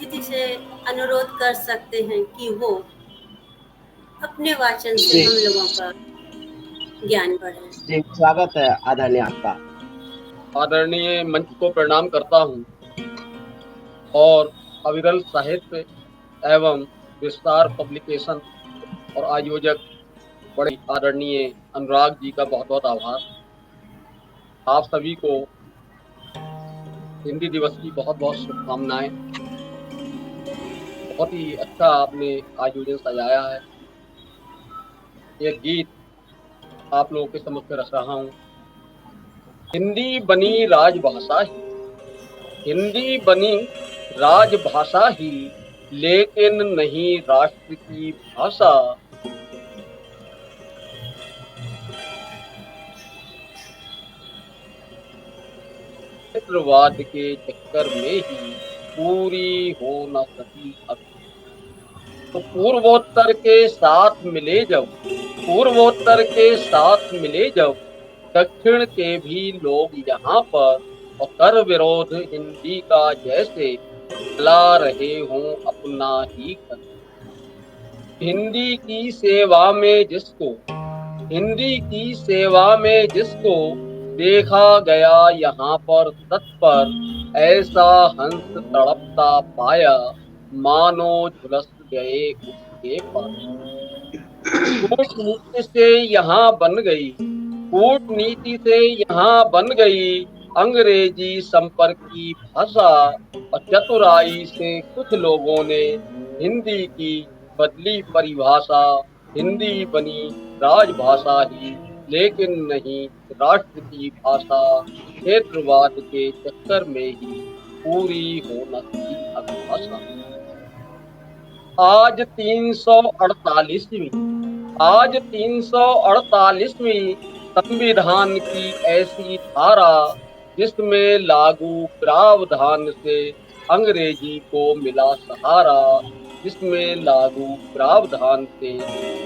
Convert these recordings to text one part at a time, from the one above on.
अतिथि से अनुरोध कर सकते हैं कि वो अपने वाचन से जी हम लोगों का ज्ञान बढ़ाएं। जी, स्वागत है आदरणीय आपका। आदरणीय मंच को प्रणाम करता हूँ और अविरल साहित्य एवं विस्तार पब्लिकेशन और आयोजक बड़े आदरणीय अनुराग जी का बहुत बहुत आभार। आप सभी को हिंदी दिवस की बहुत बहुत शुभकामनाएं। बहुत ही अच्छा आपने आयोजन सजाया है। एक गीत आप लोगों के समक्ष रख रहा हूँ। हिंदी बनी राजभाषा ही, हिंदी बनी राजभाषा ही, लेकिन नहीं राष्ट्र की भाषा। क्षेत्रवाद के चक्कर में ही पूरी हो न सकी अब। तो पूर्वोत्तर के साथ मिले जब, पूर्वोत्तर के साथ मिले जब दक्षिण के भी लोग यहाँ पर, और कर विरोध हिंदी का जैसे चला रहे हों अपना ही घर। हिंदी की सेवा में जिसको, हिंदी की सेवा में जिसको देखा गया यहाँ पर तत्पर, ऐसा हंस तड़पता पाया मानो झुलस गए उसके पर। कूटनीति से यहाँ बन गई, कूटनीति से यहाँ बन गई अंग्रेजी संपर्क की भाषा, और चतुराई से कुछ लोगों ने हिंदी की बदली परिभाषा। हिंदी बनी राजभाषा ही, लेकिन नहीं राष्ट्र की भाषा। क्षेत्रवाद के चक्कर में ही पूरी हो न सकी अभिभाषा। आज 348वीं, आज 348वीं संविधान की ऐसी धारा, जिसमें लागू प्रावधान से अंग्रेजी को मिला सहारा, जिसमें लागू प्रावधान से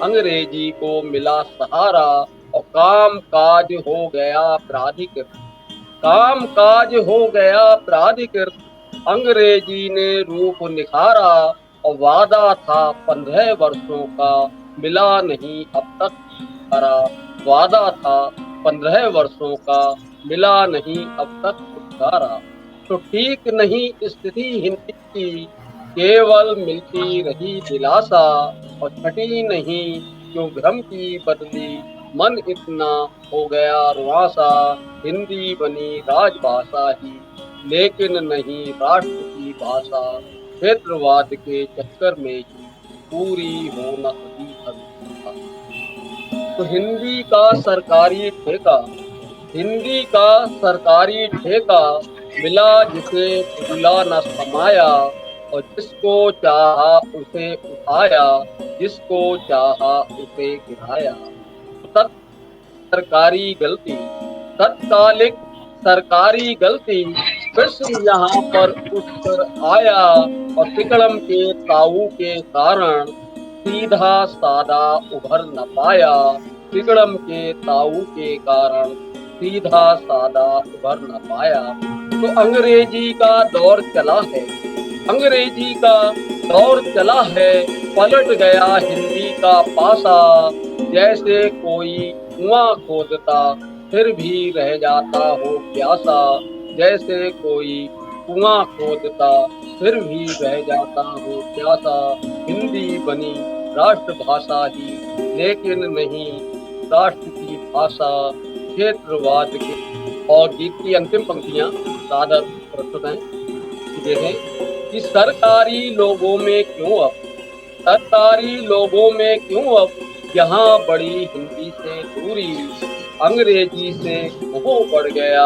अंग्रेजी को मिला सहारा, और काम काज हो गया प्राधिकृत, काम काज हो गया प्राधिकृत। अंग्रेजी ने रूप निखारा, और वादा था 15 वर्षों का, मिला नहीं अब तक छुटकारा। वादा था 15 वर्षों का, मिला नहीं अब तक छुटकारा। तो ठीक नहीं स्थिति हिंदी की, केवल मिलती रही दिलासा, और छटी नहीं क्यों भ्रम की बदली, मन इतना हो गया रुआसा। हिंदी बनी राजभाषा ही, लेकिन नहीं राष्ट्र की भाषा। क्षेत्रवाद के चक्कर में ही पूरी हो न सकी अभिलाषा। तो हिंदी का सरकारी ठेका, हिंदी का सरकारी ठेका, मिला जिसे भूला न समाया, और जिसको चाहा उसे उठाया, जिसको चाहा उसे गिराया। सरकारी गलती, तत्कालिक सरकारी गलती, प्रश्न यहाँ पर उठ कर आया, और तिकड़म के ताऊ के कारण सीधा सादा उभर न पाया। तिकड़म के ताऊ के कारण सीधा सादा उभर न पाया। तो अंग्रेजी का दौर चला है, अंग्रेजी का दौर चला है, पलट गया हिंदी का पासा। जैसे कोई कुआं खोदता फिर भी रह जाता हो प्यासा, जैसे कोई कुआं खोदता फिर भी रह जाता हो प्यासा। हिंदी बनी राष्ट्रभाषा ही, लेकिन नहीं राष्ट्र की भाषा। क्षेत्रवाद के, और गीत की अंतिम पंक्तियां सादर प्रस्तुत हैं। देखें कि सरकारी लोगों में क्यों अब, सरकारी लोगों में क्यों अब यहाँ बड़ी हिंदी से दूरी। अंग्रेजी से मोह बढ़ गया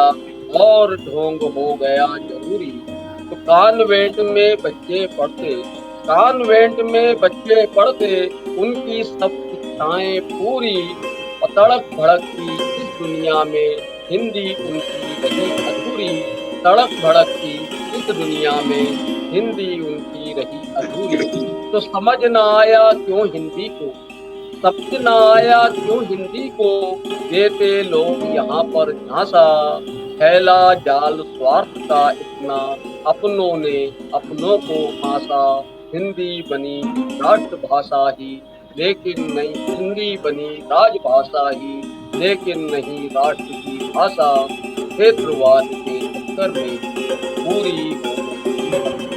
और ढोंग हो गया जरूरी। तो कॉन्वेंट में बच्चे पढ़ते, कॉन्वेंट में बच्चे पढ़ते, उनकी सब शिक्षाएं पूरी, और तड़क भड़कती इस दुनिया में हिंदी उनकी रही अधूरी। तड़क भड़कती इस दुनिया में हिंदी उनकी रही अधूरी। तो समझ न आया क्यों हिंदी को, समझ न आया क्यों हिंदी को, देते लोग यहाँ पर झांसा। फैला जाल स्वार्थ का इतना, अपनों ने अपनों को फांसा। हिंदी बनी राष्ट्रभाषा ही, लेकिन नहीं हिंदी बनी राजभाषा ही, लेकिन नहीं राष्ट्र की भाषा। क्षेत्रवाद के चक्कर में पूरी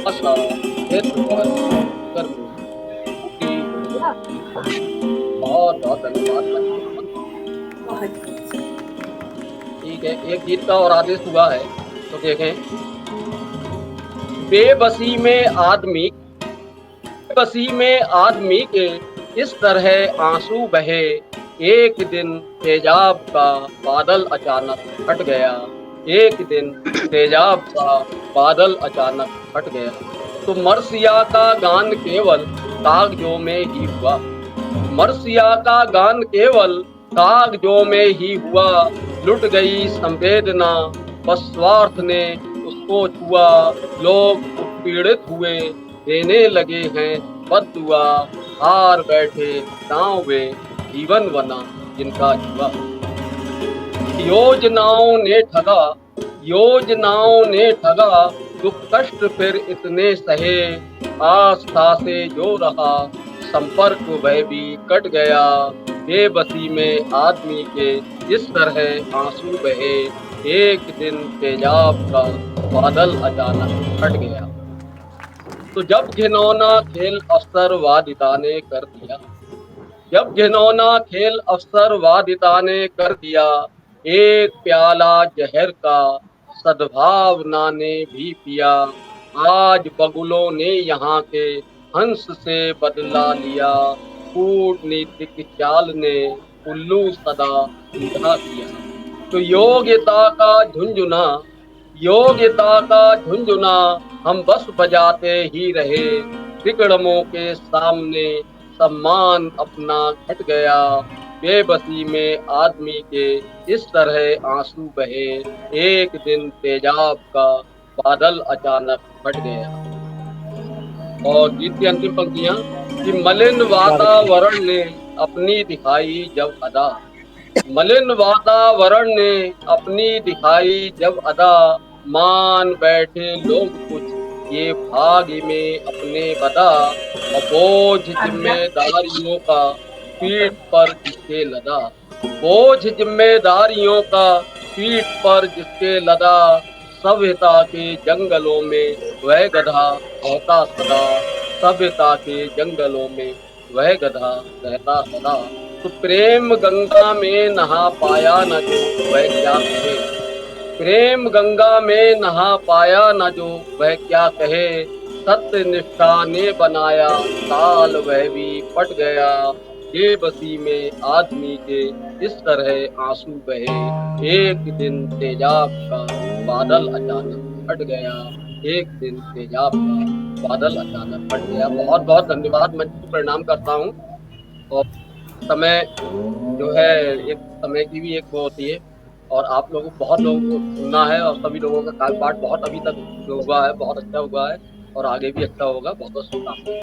भाषा, क्षेत्रवाद के चक्कर में पूरी बहुत बहुत धन्यवाद। बहुत ठीक है, एक गीत का और आदेश हुआ है तो देखें। बेबसी में आदमी के इस तरह आंसू बहे, एक दिन तेजाब का बादल अचानक फट गया। एक दिन तेजाब का बादल अचानक फट गया। तो मर्सिया का गान केवल कागजों में ही हुआ। मर्सिया का गान केवल कागजों में ही हुआ। लुट गई संवेदना, बस स्वार्थ ने उसको छुआ। लोग उत्पीड़ित हुए, देने लगे हैं बद्दुआ। हार बैठे गाँव में जीवन बना जिनका जुआ। योजनाओं ने ठगा, दुख कष्ट फिर इतने सहे। आस्था से जो रहा, संपर्क वह भी कट गया। बेबसी में आदमी के इस तरह आंसू बहे, एक दिन तेजाब का बादल अचानक फट गया। तो जब घिनौना खेल अफसरवादिता ने कर दिया, जब घिनौना खेल अफसरवादिता ने कर दिया, एक प्याला जहर का सद्भावना ने भी पिया। आज बगुलों ने यहाँ के हंस से बदला लिया। कूटनीतिक चाल ने उल्लू सदा सीधा किया। तो योग्यता का झुंझुना हम बस बजाते ही रहे। विक्रमों के सामने सम्मान अपना घट गया। बेबसी में आदमी के इस तरह आंसू बहे, एक दिन तेजाब का बादल अचानक फट गया। और गीत की अंतिम पंक्तियां कि मलिन वातावरण ने अपनी दिखाई जब अदा, मलिन वातावरण ने अपनी दिखाई जब अदा। मान बैठे लोग कुछ ये भाग में अपने बदा, और बोझ जिम्मेदारियों का पीठ पर जिसके लदा। बोझ जिम्मेदारियों का पीठ पर जिसके लदा, सभ्यता के जंगलों में वह गधा रहता सदा। सभ्यता के जंगलों में वह गधा रहता सदा। तो प्रेम गंगा में नहा पाया न जो वह क्या कहे। प्रेम गंगा में नहा पाया न जो वह क्या कहे। सत्य निष्ठा ने बनाया ताल वह भी पट गया। बेबसी में आदमी के इस तरह आंसू बहे, एक दिन तेजाब का बादल अचानक फट गया। एक दिन तेजाब का बादल अचानक फट गया। बहुत बहुत धन्यवाद, मैं प्रणाम करता हूँ। और समय जो है एक समय की भी एक वो होती है, और आप लोगों को बहुत लोगों को सुनना है, और सभी लोगों का काल पाठ बहुत अभी तक जो हुआ है बहुत अच्छा हुआ है, और आगे भी अच्छा होगा। बहुत बहुत शुभकामनाएं।